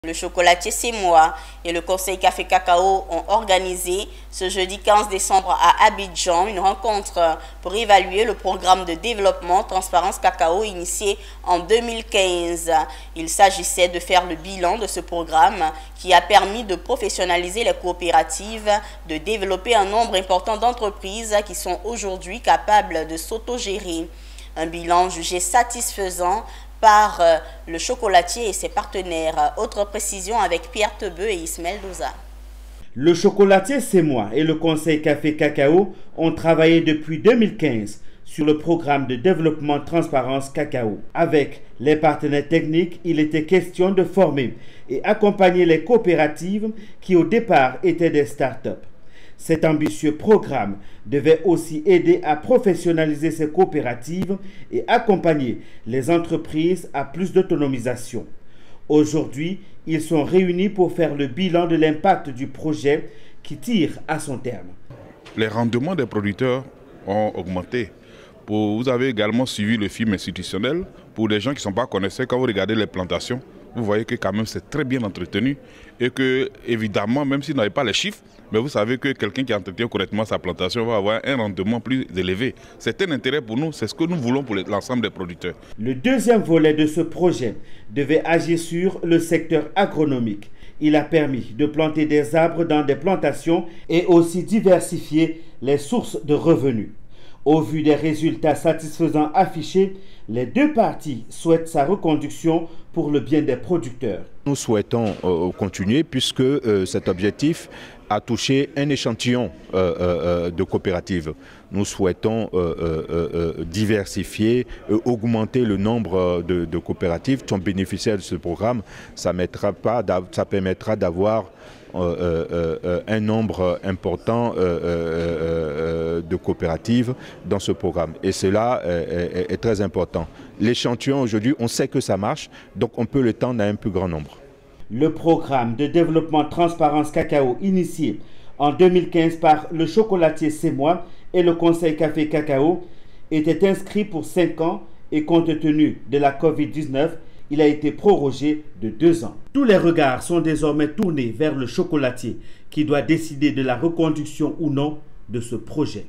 Le chocolatier C'est Moi et le Conseil Café Cacao ont organisé ce jeudi 15 décembre à Abidjan une rencontre pour évaluer le programme de développement Transparence Cacao initié en 2015. Il s'agissait de faire le bilan de ce programme qui a permis de professionnaliser les coopératives, de développer un nombre important d'entreprises qui sont aujourd'hui capables de s'autogérer. Un bilan jugé satisfaisant par le chocolatier et ses partenaires. Autre précision avec Pierre Tebeu et Ismaël Douza. Le chocolatier C'est Moi et le Conseil Café Cacao ont travaillé depuis 2015 sur le programme de développement Transparence Cacao. Avec les partenaires techniques, il était question de former et accompagner les coopératives qui au départ étaient des start-up. Cet ambitieux programme devait aussi aider à professionnaliser ces coopératives et accompagner les entreprises à plus d'autonomisation. Aujourd'hui, ils sont réunis pour faire le bilan de l'impact du projet qui tire à son terme. Les rendements des producteurs ont augmenté. Vous avez également suivi le film institutionnel. Pour les gens qui ne sont pas connaisseurs, quand vous regardez les plantations, vous voyez que quand même c'est très bien entretenu et que évidemment, même si vous n'avez pas les chiffres, mais vous savez que quelqu'un qui entretient correctement sa plantation va avoir un rendement plus élevé. C'est un intérêt pour nous, c'est ce que nous voulons pour l'ensemble des producteurs. Le deuxième volet de ce projet devait agir sur le secteur agronomique. Il a permis de planter des arbres dans des plantations et aussi diversifier les sources de revenus. Au vu des résultats satisfaisants affichés, les deux parties souhaitent sa reconduction pour le bien des producteurs. Nous souhaitons continuer puisque cet objectif a touché un échantillon de coopératives. Nous souhaitons diversifier, augmenter le nombre de coopératives qui sont bénéficiaires de ce programme. Ça permettra d'avoir un nombre important de coopératives dans ce programme. Et cela est très important. L'échantillon aujourd'hui, on sait que ça marche, donc on peut l'étendre à un plus grand nombre. Le programme de développement Transparence Cacao initié en 2015 par le chocolatier C'est Moi et le Conseil Café Cacao était inscrit pour 5 ans et compte tenu de la Covid-19, il a été prorogé de 2 ans. Tous les regards sont désormais tournés vers le chocolatier qui doit décider de la reconduction ou non de ce projet.